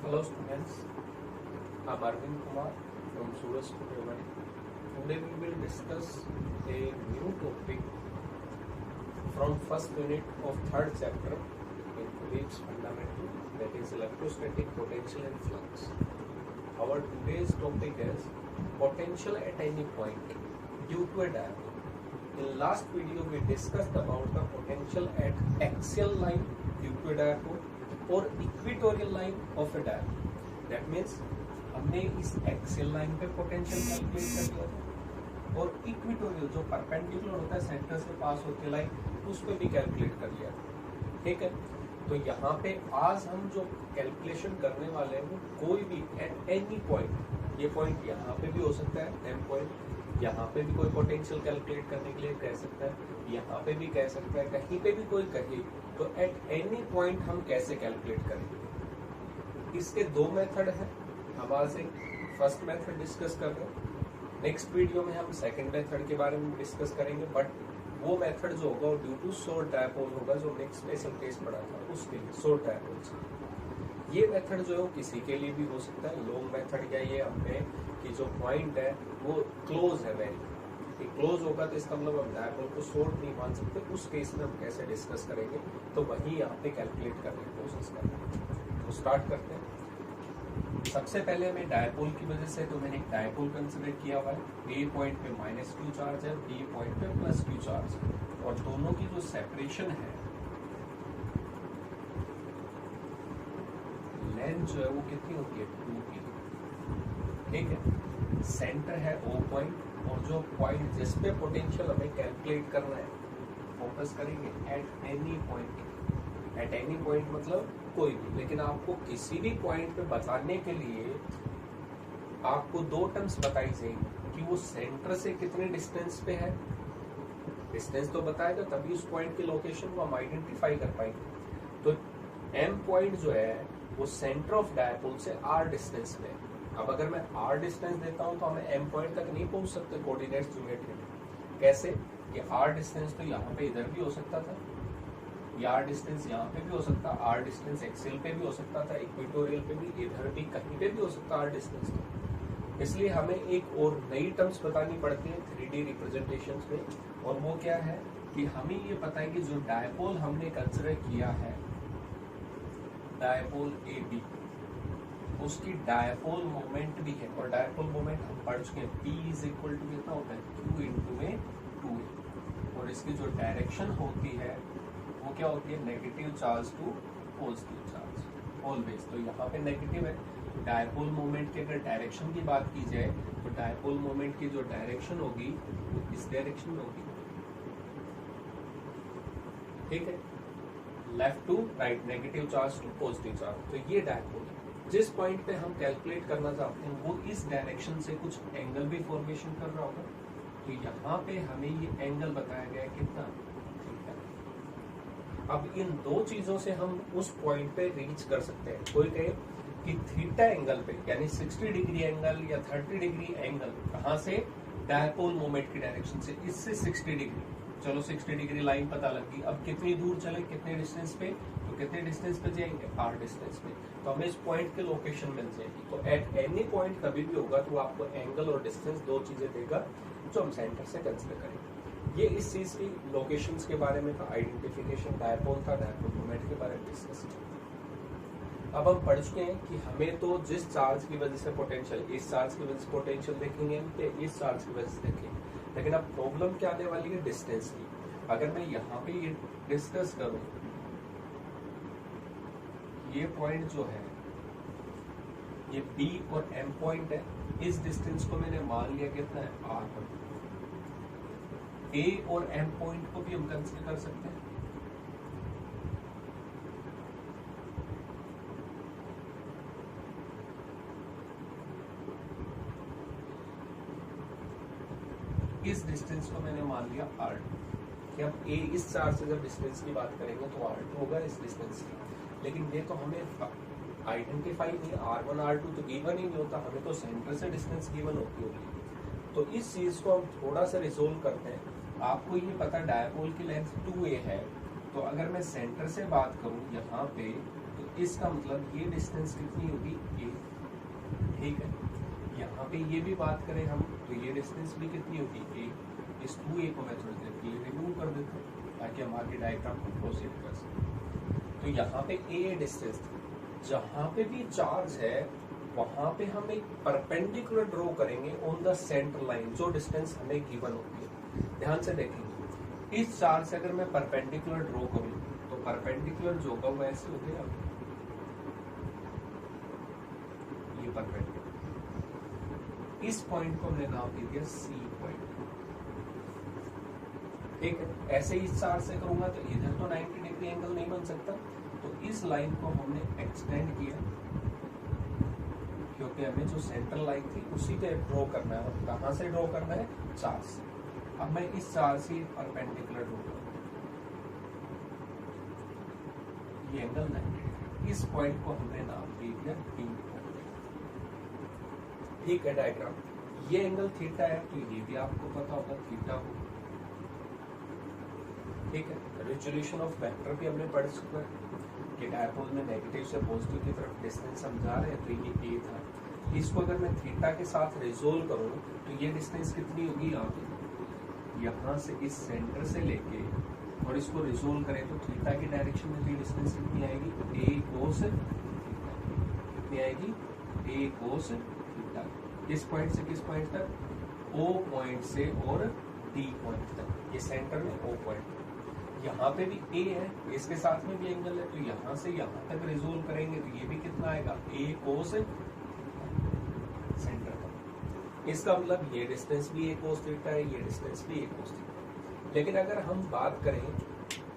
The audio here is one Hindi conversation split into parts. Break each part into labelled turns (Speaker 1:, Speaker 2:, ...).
Speaker 1: Hello students, I'm Arvind Kumar from Suraj Studio One. Today we will discuss a new topic from first unit of third chapter in Coulomb's fundamental, that is electrostatic potential and flux. Our today's topic is potential at any point due to a dipole. In last video we discussed about the potential at axial line due to a dipole और equatorial line of A dipole. That means हमने इस एक्सियल लाइन पे पोटेंशियल कैलकुलेट कर लिया था और इक्वेटोरियल जो परपेंडिकुलर होता है सेंटर से पास होती लाइन उस पे भी कैलकुलेट कर लिया था. ठीक है, तो यहाँ पे आज हम जो कैलकुलेशन करने वाले हैं वो कोई भी एट एनी पॉइंट, ये पॉइंट यहाँ पे भी हो सकता है एम पॉइंट, यहाँ पे भी कोई पोटेंशियल कैलकुलेट करने के लिए कह सकता है, यहाँ पे भी कह सकता है, कहीं पे भी कोई कहे तो एट एनी पॉइंट हम कैसे कैलकुलेट करेंगे. इसके दो मेथड हैं. हम आज एक फर्स्ट मेथड डिस्कस कर रहे हैं. नेक्स्ट वीडियो में हम सेकंड मेथड के बारे में डिस्कस करेंगे, बट वो मेथड जो होगा वो ड्यू टू शॉर्ट डायपोल होगा जो नेक्स्ट स्पेशल केस पढ़ा था उसके लिए शॉर्ट डायपोल से. ये मेथड जो है वो किसी के लिए भी हो सकता है. लॉन्ग मेथड या ये हमने कि जो पॉइंट है वो क्लोज है, वेरी क्लोज होगा तो इसका मतलब हम डायपोल को शॉर्ट नहीं मान सकते. उस केस में हम कैसे डिस्कस करेंगे तो वही यहाँ पे कैलकुलेट करने की कोशिश करेंगे. तो स्टार्ट करते हैं. सबसे पहले हमें डायपोल की वजह से तो मैंने एक डायपोल कंसिडर किया हुआ है. ए पॉइंट पे -q चार्ज है, बी पॉइंट पे +q चार्ज है और दोनों की जो सेपरेशन है लेंथ जो है वो कितनी होती है 2 की. ठीक है, सेंटर है O पॉइंट और जो पॉइंट जिस पे पोटेंशियल हमें कैलकुलेट करना है फोकस करेंगे eight any point. Eight any point मतलब कोई भी, लेकिन आपको किसी भी पॉइंट पे बताने के लिए आपको दो टर्म्स बताई जाएंगी कि वो सेंटर से कितने डिस्टेंस पे है. डिस्टेंस तो बताएगा तभी उस पॉइंट की लोकेशन को हम आइडेंटिफाई कर पाएंगे. तो एम पॉइंट जो है वो सेंटर ऑफ डायपोल से r डिस्टेंस पे है. अब अगर मैं r डिस्टेंस देता हूं तो हमें m पॉइंट तक नहीं पहुंच सकते कोऑर्डिनेट्स ज्योमेट्री में. कैसे कि r डिस्टेंस तो यहाँ पे इधर भी हो सकता था, या r डिस्टेंस यहाँ पे भी हो सकता, r डिस्टेंस एक्सियल पे भी हो सकता था, इक्वेटोरियल पे भी, इधर भी कहीं पे भी हो सकता r डिस्टेंस. तो इसलिए हमें एक और नई टर्म्स बतानी पड़ती है 3D रिप्रेजेंटेशंस में, और वो क्या है कि हमें ये पता है कि जो डायपोल हमने कंसिडर किया है डायपोल AB, उसकी डायपोल मोमेंट भी है. और डायपोल मोमेंट हम पढ़ चुके हैं P = कितना होता है Q × 2a. और इसकी जो डायरेक्शन होती है वो क्या होती है negative charge to positive charge always. तो यहाँ पे नेगेटिव है. डायपोल मोमेंट की अगर डायरेक्शन की बात की जाए तो डायपोल मोमेंट की जो डायरेक्शन होगी वो इस डायरेक्शन में होगी. ठीक है, left to right, negative charge to positive charge. तो ये डायपोल है. जिस पॉइंट पे हम कैलकुलेट करना चाहते हैं वो इस डायरेक्शन से कुछ एंगल भी फॉर्मेशन कर रहा होगा. तो यहाँ पे हमें ये एंगल बताया गया है कितना थीटा. अब इन दो चीजों से हम उस पॉइंट पे रीच कर सकते हैं. कोई कहे कि थीटा एंगल पे यानी 60 डिग्री एंगल या 30 डिग्री एंगल कहाँ से, डायपोल मोमेंट की डायरेक्शन से, इससे 60 डिग्री. चलो 60 डिग्री लाइन पता लग गई. अब कितनी दूर चले, कितने डिस्टेंस पे, तो कितने डिस्टेंस पे जाएंगे r डिस्टेंस पे. तो हमें इस पॉइंट की लोकेशन मिल जाएगी. तो एट एनी पॉइंट कभी भी होगा तो आपको एंगल और डिस्टेंस दो चीजें देगा जो हम सेंटर से कंसिडर करेंगे. ये इस चीज की लोकेशंस के बारे में था. आइडेंटिफिकेशन डायपोल था, डायपोल मोमेंट के बारे में डिस्कस किया. अब हम पढ़ चुके हैं कि हमें तो जिस चार्ज की वजह से पोटेंशियल, इस चार्ज की वजह से पोटेंशियल देखेंगे, इस चार्ज की वजह से देखेंगे. लेकिन अब प्रॉब्लम क्या आने वाली है डिस्टेंस की. अगर मैं यहाँ पे ये डिस्कस करूं, ये पॉइंट जो है ये B और M पॉइंट है. इस डिस्टेंस को मैंने मान लिया कितना है r. A और M पॉइंट को भी हम कंसीडर कर सकते हैं. इस डिस्टेंस को मैंने मान लिया r2 कि अब A इस चार्ज से जब डिस्टेंस की बात करेंगे तो r2 होगा इस डिस्टेंस की. लेकिन ये तो हमें आइडेंटिफाई नहीं, r1 r2 तो गिवन ही नहीं होता, हमें तो सेंटर से डिस्टेंस गिवन होती होगी. तो इस चीज को हम थोड़ा सा रिजोल्व करते हैं. आपको ये पता डायपोल की लेंथ 2a है तो अगर मैं सेंटर से बात करूं यहाँ पे, तो इसका मतलब ये डिस्टेंस कितनी होगी, ए, ठीक है। यहाँ पे ये भी बात करें हम, तो ये डिस्टेंस भी कितनी होगी, ए। इस 2a को मैं थोड़ी देर के लिए रिमूव कर देता हूँ ताकि हम आगे डायग्राम को प्रोसीड कर सकें। तो यहाँ पे ए डिस्टेंस थी, जहाँ पे भी चार्ज है वहां पे हम एक परपेंडिकुलर ड्रॉ करेंगे ऑन द सेंटर लाइन, जो डिस्टेंस हमें गिवन होती है। ध्यान से देखेंगे, इस चार्ज से अगर मैं परपेंडिकुलर ड्रॉ करूं तो परपेंडिकुलर जो होगा वो ऐसे हो गया, ये परपेंडिकुलर। इस पॉइंट को हमने नाम दे दिया सी पॉइंट, ठीक है। ऐसे इस चार्ज से करूंगा तो इधर तो 90 डिग्री एंगल नहीं बन सकता, तो इस लाइन को हमने एक्सटेंड किया, क्योंकि हमें जो सेंट्रल लाइन थी उसी पे ड्रॉ करना है। और कहां से ड्रॉ करना है, चार्ज से। अब मैं इस चार्ज से परपेंडिकुलर ड्रॉ करूंगा, ये एंगल 90 डिग्री। इस पॉइंट को हमने नाम दे दिया डी पॉइंट, ठीक है। डायग्राम, ये एंगल थीटा है, तो ये भी आपको पता होगा थीटा हो, ठीक है। रिजोल्यूशन ऑफ वेक्टर भी हमने पढ़ चुका है कि डायपोल में नेगेटिव से पॉजिटिव की तरफ डिस्टेंस हम जा रहे हैं, तो ये ए था। इसको अगर मैं थीटा के साथ रिजोल्व करूं तो ये डिस्टेंस कितनी होगी, यहाँ से इस सेंटर से लेके और इसको रिजोल्व करें तो थीटा की डायरेक्शन में तो ये डिस्टेंस कितनी आएगी, ए कोस थीटा, कितनी आएगी, ए कोस थीटा। किस पॉइंट से किस पॉइंट तक, ओ पॉइंट से और डी पॉइंट तक, ये सेंटर में ओ पॉइंट। यहाँ पे भी ए है, इसके साथ में भी एंगल है, तो यहाँ से यहाँ तक रिजोल्व करेंगे तो ये भी कितना आएगा, ए कोस सेंटर तक। इसका मतलब ये डिस्टेंस भी ए कोस थीटा है, ये डिस्टेंस भी ए कोस थीटा। लेकिन अगर हम बात करें,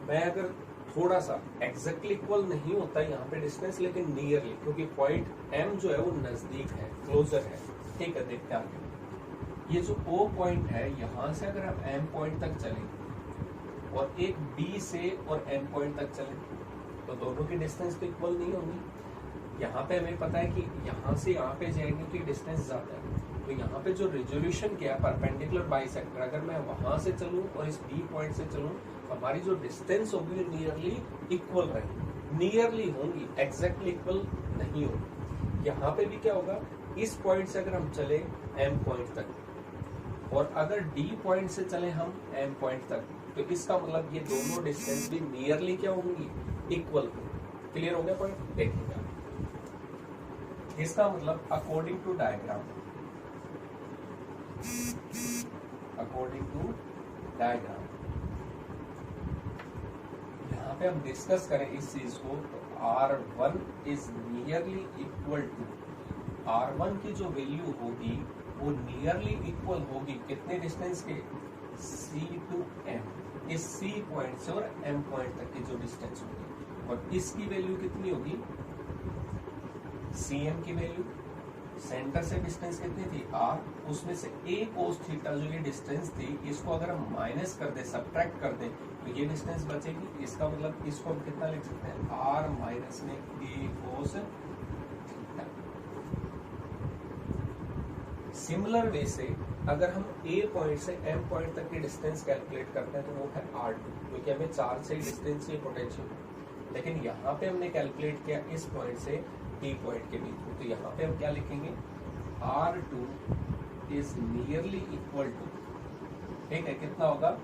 Speaker 1: मैं अगर थोड़ा सा एग्जैक्टली इक्वल नहीं होता यहाँ पे डिस्टेंस, लेकिन नियरली, क्योंकि पॉइंट एम जो है वो नजदीक है, क्लोजर है, ठीक है। देखते हैं, ये जो ओ पॉइंट है, यहाँ से अगर हम एम पॉइंट तक चलें और एक बी से और एम पॉइंट तक चले, तो दोनों की डिस्टेंस तो इक्वल नहीं होगी। यहाँ पे हमें पता है कि यहाँ से यहाँ पे जाएंगे तो डिस्टेंस ज्यादा है, तो यहाँ पे जो रिजोल्यूशन किया परपेंडिकुलर बाइसेक्टर, अगर मैं वहां से चलूं और इस बी पॉइंट से चलूं, हमारी जो डिस्टेंस होगी नियरली इक्वल रहेगी, नियरली होंगी, एग्जैक्टली इक्वल नहीं होगी। यहाँ पे भी क्या होगा, इस पॉइंट से अगर हम चले एम पॉइंट तक और अगर डी पॉइंट से चले हम एम पॉइंट तक, तो इसका मतलब ये दोनों डिस्टेंस भी नियरली क्या होंगी, इक्वल होंगी। क्लियर हो गया पॉइंट, देखिएगा। इसका मतलब according to diagram, according to diagram, यहाँ पे हम डिस्कस करें इस चीज को, तो R1 is nearly equal to, R1 की जो वैल्यू होगी वो नियरली इक्वल होगी कितने डिस्टेंस के, C टू M, इस C पॉइंट से और M पॉइंट तक की जो डिस्टेंस होगी, और इसकी वैल्यू कितनी होगी, CM की वैल्यू, सेंटर से डिस्टेंस कितनी थी R, उसमें से A कोस थीटा जो ये डिस्टेंस थी, इसको अगर हम माइनस कर दे, सब्ट्रैक्ट कर दे, तो ये डिस्टेंस बचेगी। इसका मतलब इसको हम कितना लिख सकते हैं, R माइनस में A cos theta. Similar way से अगर हम A पॉइंट से M पॉइंट तक की डिस्टेंस कैलकुलेट करते हैं तो वो है R2, क्योंकि हमें चार्ज से डिस्टेंस की पोटेंशियल, लेकिन यहाँ पे हमने कैलकुलेट किया इस पॉइंट से D पॉइंट के बीच में, तो यहाँ पे हम क्या लिखेंगे, R2 is nearly equal to, ठीक है, कितना होगा,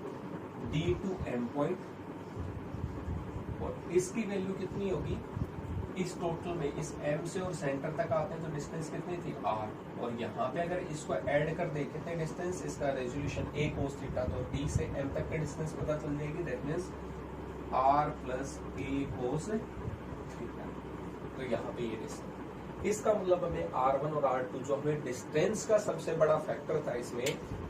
Speaker 1: D टू M पॉइंट, और इसकी वैल्यू कितनी होगी, इस टोटल में इस M से और सेंटर तक आते हैं तो डिस्टेंस कितनी थी R, और यहाँ पे अगर इसको ऐड कर दे कितने डिस्टेंस, इसका रेजोल्यूशन A कोस थीटा, तो D से M तक का डिस्टेंस पता चल जाएगी, that means R plus A cos theta. तो यहाँ पे ये डिस्टेंस, इसका मतलब हमें R1 और R2 जो हमें डिस्टेंस का सबसे बड़ा फैक्टर था इसमें,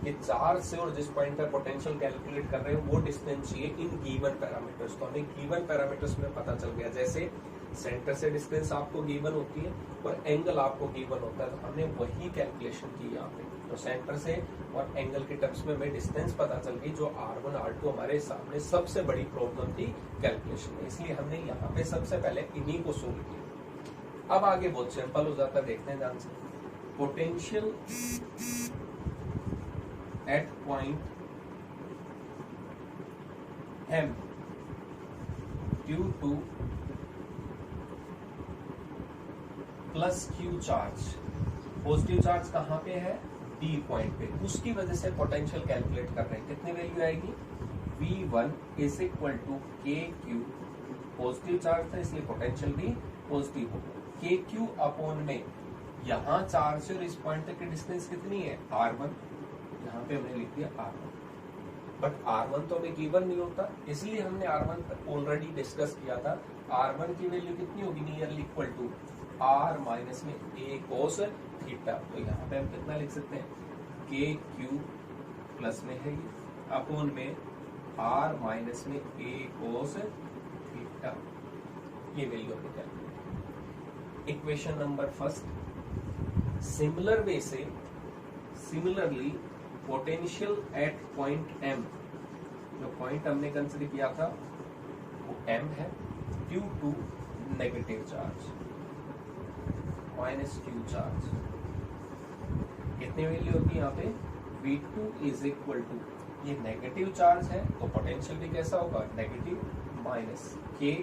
Speaker 1: ये चार्ज से और जिस पॉइंट पर पोटेंशियल कैलकुलेट कर रहे हैं वो डिस्टेंस चाहिए इन गिवन पैरामीटर्स। तो हमें गिवन पैरामीटर्स में पता चल गया, जैसे सेंटर से डिस्टेंस आपको गिवन होती है और एंगल आपको गिवन होता है, तो हमने वही कैलकुलेशन की यहाँ पे। तो सेंटर से और एंगल के टर्म्स में हमें डिस्टेंस पता चल गई, जो R1 R2 हमारे सामने सबसे बड़ी प्रॉब्लम थी कैलकुलेशन में, इसलिए हमने यहाँ पे सबसे पहले इन्हीं को सोल्व किया। अब आगे बहुत सिंपल हो जाता है, देखते हैं ध्यान से। Potential at point M Q2 plus Q charge, positive charge कहाँ पे है, D पॉइंट पे, उसकी वजह से पोटेंशियल कैलकुलेट कर रहे हैं। कितनी वैल्यू आएगी, V1 is equal to KQ, positive charge था इसलिए पोटेंशियल भी पॉजिटिव होगा, KQ अपॉन में यहाँ चार्ज और इस पॉइंट तक की डिस्टेंस कितनी है, R1, यहाँ पे हमने लिख दिया R1, बट R1 तो हमें गिवन नहीं होता, इसलिए हमने R1 ऑलरेडी डिस्कस किया था। R1 की वैल्यू कितनी होगी, nearly equal to R minus में A cos थीटा, तो यहाँ पे हम कितना लिख सकते हैं, KQ प्लस में है ये अपॉन में R माइनस में A cos थीटा, ये वैल्यू हमें क्या, equation number first. Similar way से similarly potential at point M, जो पॉइंट हमने कंसिडर किया था वो M है, Q2 negative charge minus Q charge, कितनी वैल्यू होती है यहाँ पे, V2 इज इक्वल टू, ये नेगेटिव चार्ज है तो पोटेंशियल भी कैसा होगा, नेगेटिव, माइनस K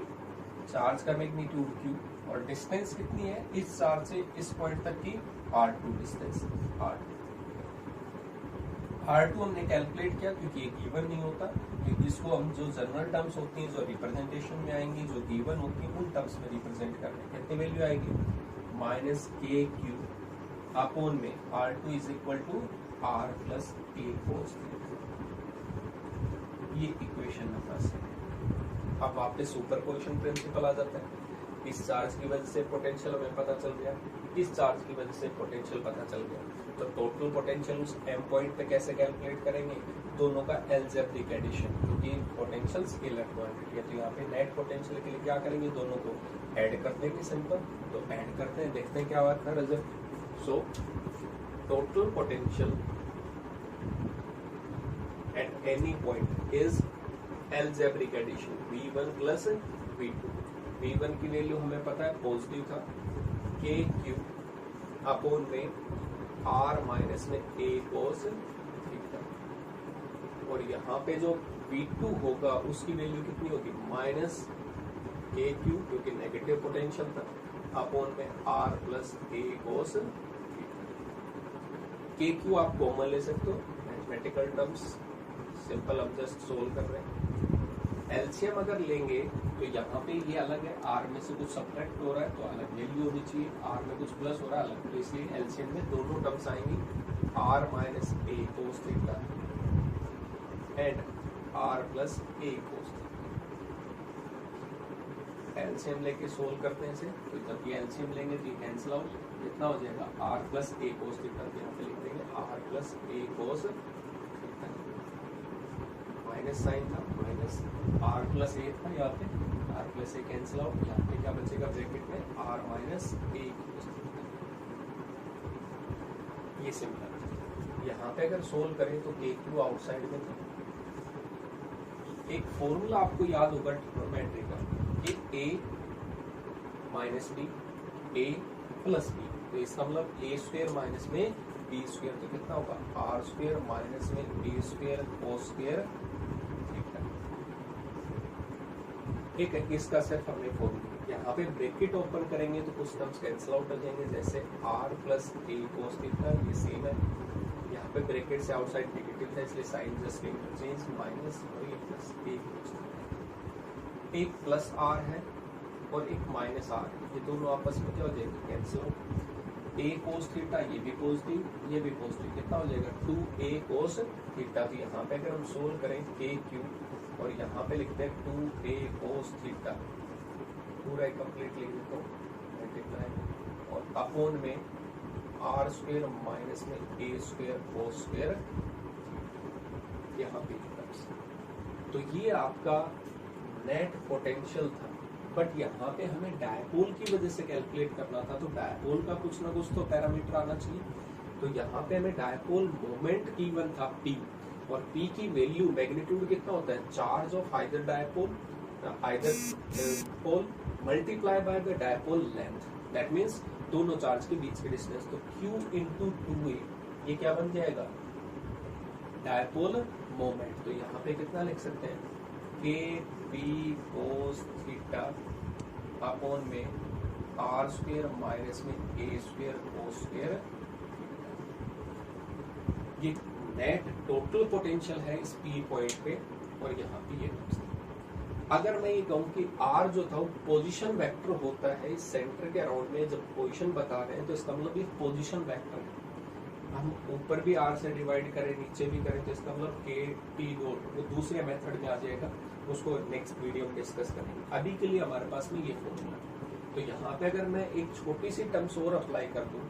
Speaker 1: चार्ज का मैग्नीट्यूड Q, और डिस्टेंस कितनी है इस चार्ज से इस पॉइंट तक की, R2 डिस्टेंस, R2 हमने कैलकुलेट किया क्योंकि ये गिवन नहीं होता, क्योंकि इसको हम जो जनरल टर्म्स होती हैं, जो रिप्रेजेंटेशन में आएंगी, जो गिवन होती हैं, उन टर्म्स में रिप्रेजेंट करते हैं। कितनी वैल्यू आएगी, माइनस KQ अपॉन में R2 is equal to R plus A cos theta, ये इक्वेशन नंबर से। अब वापस सुपरपोजिशन प्रिंसिपल आ जाता है, इस चार्ज की वजह से पोटेंशियल हमें पता चल गया, इस चार्ज की वजह से पोटेंशियल पता चल गया, तो टोटल पोटेंशियल उस M पॉइंट पे कैसे कैलकुलेट करेंगे, दोनों का एलजेब्रिक एडिशन, क्योंकि पोटेंशियल स्केलर क्वांटिटी है, तो यहाँ पे नेट पोटेंशियल के लिए क्या करेंगे, दोनों को ऐड कर देंगे, सिंपल, तो ऐड करते हैं, देखते हैं क्या आता है result. So total potential at any point is algebraic addition V1 plus V2, V1 की वैल्यू हमें पता है पॉजिटिव था, KQ अपॉन में R माइनस में A cos थीटा, और यहाँ पे जो V2 होगा उसकी वैल्यू कितनी होगी, माइनस KQ क्योंकि नेगेटिव पोटेंशियल था, अपॉन में R plus A cos theta. KQ आप कॉमन ले सकते हो, मैथमेटिकल टर्म्स सिंपल, हम जस्ट सोल्व कर रहे हैं। एलसीएम अगर लेंगे तो यहाँ पे ये अलग है, R में से कुछ सब्ट्रैक्ट हो रहा है तो अलग वैल्यू होनी चाहिए, R में कुछ प्लस हो रहा है अलग, तो इसलिए एलसीएम में दोनों टर्म्स आएंगी, R minus A cos theta and R plus A cos theta. LCM लेके सोल्व करते हैं इसे, तो जब ये एलसीएम लेंगे तो ये कैंसिल आउट, कितना हो जाएगा, R plus A cos theta, यहाँ पे लिख देंगे R plus A cos theta, minus sign था, माइनस R प्लस A था, यहाँ पे R plus A cancel out, यहाँ पे क्या बचेगा ब्रैकेट में, R माइनस A, ये सिंपल। यहाँ पे अगर सोल्व करें तो KQ आउटसाइड में था, एक फॉर्मूला आपको याद होगा ट्रिग्नोमेट्री का, कि A minus B, A plus B, तो इसका मतलब A स्क्वायर माइनस में B स्क्वायर, तो कितना होगा, R स्क्वायर माइनस में B square cos square theta. ठीक है, इसका सिर्फ हमने फॉर्मूला, यहाँ पे ब्रैकेट ओपन करेंगे तो कुछ टर्म्स कैंसिल आउट हो जाएंगे, जैसे R plus A cos theta, ये सेम है, यहाँ पे ब्रैकेट से आउटसाइड नेगेटिव था इसलिए साइन जस्ट इंटरचेंज, माइनस और ये प्लस A cos थीटा, एक प्लस R है और एक माइनस R है, ये दोनों आपस में क्या हो जाएंगे, cancel out, A cos theta, ये भी पॉजिटिव, ये भी पॉजिटिव, कितना हो जाएगा 2A cos थीटा, तो यहाँ पे अगर हम सोल्व करें KQ और यहाँ पे लिखते हैं 2A cos थीटा, पूरा कंप्लीट लिख देता हूँ, मल्टीप्लाई और अपॉन में R स्क्वायर माइनस में A स्क्वायर cos स्क्वायर, यहाँ पे तो ये आपका नेट पोटेंशियल था, बट यहाँ पे हमें डायपोल की वजह से कैलकुलेट करना था, तो डायपोल का कुछ ना कुछ तो पैरामीटर आना चाहिए, तो यहाँ पे हमें डायपोल मोमेंट गिवन था P, और P की वैल्यू मैग्नीट्यूड कितना होता है, charge of either dipole pole multiply by the dipole length, that means दोनों चार्ज के बीच के डिस्टेंस, तो Q इंटू 2A, ये क्या बन जाएगा, डायपोल मोमेंट, तो यहाँ पे कितना लिख सकते हैं, K P cos theta upon में आर स्क्वायर माइनस में ए स्क्वायर कोस स्क्वायर। ये नेट टोटल पोटेंशियल है इस पी पॉइंट पे, और यहाँ पे ये अगर मैं ये कहूँ कि आर जो था वो पोजीशन वेक्टर होता है इस सेंटर के अराउंड में, जब पोजीशन बता रहे हैं तो इसका मतलब ये पोजीशन वेक्टर है। हम ऊपर भी आर से डिवाइड करें नीचे भी करें तो इसका मतलब के टी डॉट वो दूसरे मेथड में आ जाएगा, उसको नेक्स्ट वीडियो में डिस्कस करेंगे। अभी के लिए हमारे पास में ये फॉर्मूला। तो यहाँ पे अगर मैं एक छोटी सी टर्म्स और अप्लाई कर दूं,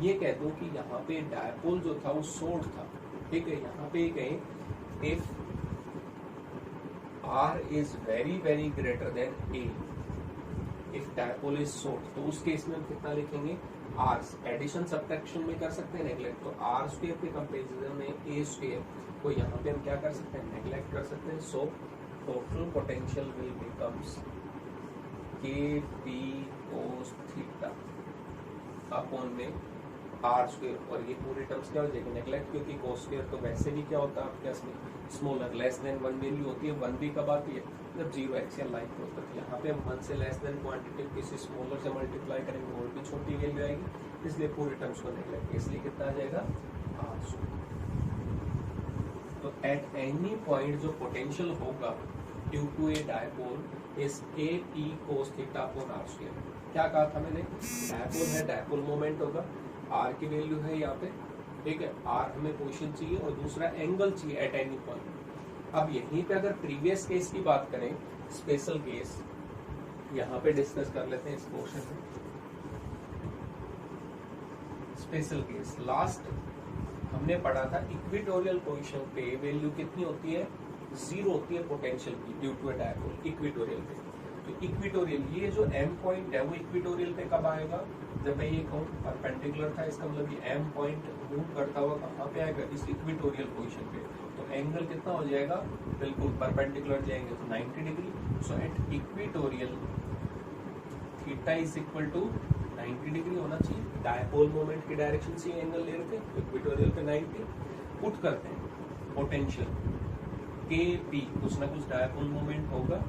Speaker 1: ये कह दूं कि यहाँ पे डायपोल जो था वो शॉर्ट था, ठीक है। यहाँ पे कहें if R is very greater than A, if dipole is short, तो उस केस में हम कितना लिखेंगे R, एडिशन सब्ट्रैक्शन में कर सकते हैं नेगलेक्ट, तो R स्क्वायर के कंपेरिजन में A स्क्वायर को यहाँ पे हम क्या कर सकते हैं नेगलेक्ट कर सकते हैं। सो total potential will becomes KP cos theta upon में R स्क्वायर, और ये पूरी टर्म्स क्या हो जाएगी नेगलेक्ट, क्योंकि कोस स्क्वायर तो वैसे भी क्या होता है आपके पास में स्मॉलर लेस देन 1 वैल्यू होती है। 1 भी कब आती है जब जीरो एक्सियल लाइन पे होता है। यहाँ पे हम 1 से लेस देन क्वांटिटी किसी स्मॉलर से मल्टीप्लाई करेंगे और भी छोटी वैल्यू आएगी, इसलिए पूरी टर्म्स को नेगलेक्ट, इसलिए कितना आ जाएगा R स्क्वायर। तो एट एनी पॉइंट जो पोटेंशियल होगा due to a dipole is KP cos theta upon R square. क्या कहा था मैंने, डायपोल है, डायपोल मोमेंट होगा, R की वैल्यू है यहाँ पे, ठीक है। R हमें पोजीशन चाहिए और दूसरा एंगल चाहिए एट एनी पॉइंट। अब यहीं पे अगर प्रीवियस केस की बात करें, स्पेशल केस यहाँ पे डिस्कस कर लेते हैं इस पोर्शन में। स्पेशल केस लास्ट हमने पढ़ा था, इक्वेटोरियल पोजीशन पे वैल्यू कितनी होती है, 0 होती है पोटेंशियल की due to a dipole equatorial पे। तो इक्वेटोरियल ये जो M पॉइंट है वो इक्वेटोरियल पे कब आएगा, जब मैं ये कहूँ परपेंडिकुलर था, इसका मतलब ये M पॉइंट मूव करता हुआ कहाँ पे आएगा, इस इक्वेटोरियल पोजीशन पे। तो एंगल कितना हो जाएगा, बिल्कुल परपेंडिकुलर जाएंगे तो 90 degree. So at equatorial theta is equal to 90 degree होना चाहिए। डायपोल मोमेंट की डायरेक्शन से एंगल ले रहे थे, इक्वेटोरियल पे 90 पुट करते हैं। पोटेंशियल KP कुछ ना कुछ डायपोल मोमेंट होगा,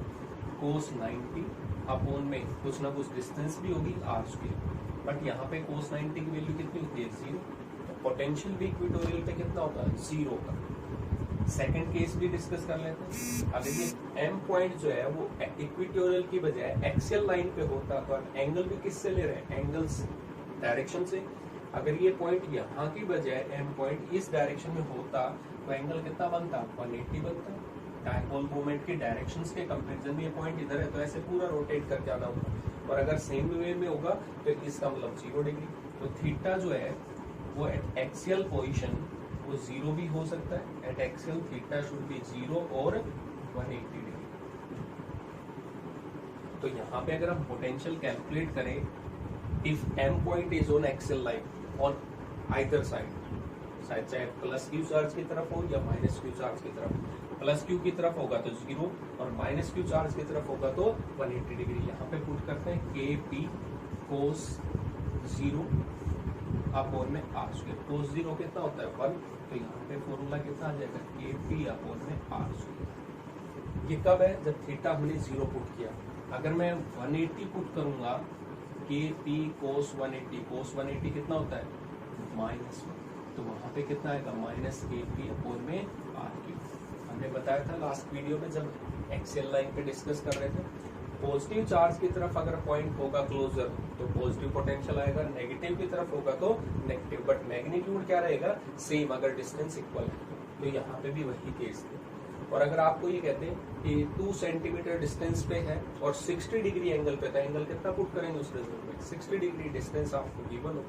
Speaker 1: cos 90 अपॉन में कुछ ना कुछ डिस्टेंस भी होगी R स्क्वायर, बट यहाँ पे cos 90 की वैल्यू कितनी होती है 0, तो पोटेंशियल भी इक्वेटोरियल पे कितना होता है 0 का। सेकंड केस भी डिस्कस कर लेते हैं। अगर ये M पॉइंट जो है वो इक्वेटोरियल की बजाय एक्सियल लाइन पे होता तो एंगल भी किससे ले रहे हैं, एंगल्स डायरेक्शन से। अगर ये पॉइंट यहाँ की बजाय M पॉइंट इस डायरेक्शन में होता तो एंगल कितना बनता, 180 बनता। डायपोल मोमेंट की डायरेक्शंस के कंपैरिजन में ये पॉइंट इधर है तो ऐसे पूरा रोटेट करके आना होगा, और अगर सेम वे में होगा तो इसका मतलब 0 डिग्री। तो थीटा जो है वो एट एक्सियल पोजीशन वो 0 भी हो सकता है, eight axial theta should be 0 और 180 डिग्री। तो यहाँ पे अगर हम पोटेंशियल कैलकुलेट करें, if M point is on axial line on either side, चाहे प्लस Q चार्ज की तरफ हो या माइनस Q चार्ज की तरफ, प्लस Q की तरफ होगा तो 0 और माइनस Q चार्ज की तरफ होगा तो 180 डिग्री। यहाँ पे पुट करते हैं KP cos 0 अपॉन में R स्क्वायर। cos 0 कितना होता है 1, तो यहाँ पे फॉर्मूला कितना आ जाएगा KP अपॉन में R स्क्वायर। ये कब है, जब थीटा हमने 0 पुट किया। अगर मैं 180 पुट करूंगा KP cos 180 कितना होता है -1, तो वहां पे कितना आएगा -KP अपॉन में R क्यूब। हमने बताया था लास्ट वीडियो में जब एक्सियल लाइन पे डिस्कस कर रहे थे, पॉजिटिव चार्ज की तरफ अगर पॉइंट होगा क्लोजर तो पॉजिटिव पोटेंशियल आएगा, नेगेटिव की तरफ होगा तो नेगेटिव, बट मैग्नीट्यूड क्या रहेगा सेम अगर डिस्टेंस इक्वल है। तो यहाँ पे भी वही केस है। और अगर आपको ये कहते हैं कि 2 सेंटीमीटर डिस्टेंस पे है और 60 डिग्री एंगल पे था, एंगल कितना पुट करेंगे उस रिजल्ट में, 60 डिग्री डिस्टेंस आपको गिवन हो,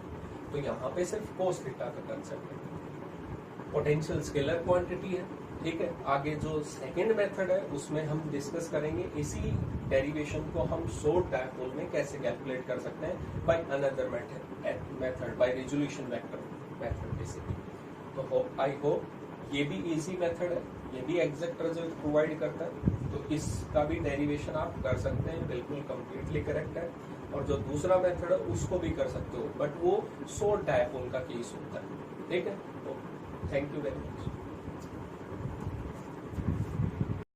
Speaker 1: तो यहाँ पे सिर्फ cos थीटा का कंसेप्ट है। पोटेंशियल स्केलर क्वांटिटी है, ठीक है। आगे जो सेकंड मेथड है उसमें हम डिस्कस करेंगे इसी डेरिवेशन को हम शॉर्ट डायपोल में कैसे कैलकुलेट कर सकते हैं by another method by resolution vector method basically. तो आई होप ये भी इजी मेथड है, ये भी एग्जैक्ट रिजल्ट प्रोवाइड करता है, तो इसका भी डेरिवेशन आप कर सकते हैं, बिल्कुल कंप्लीटली करेक्ट है। और जो दूसरा मेथड है उसको भी कर सकते हो, बट वो शॉर्ट डायपोल का केस होता है, ठीक है। तो थैंक यू वेरी मच।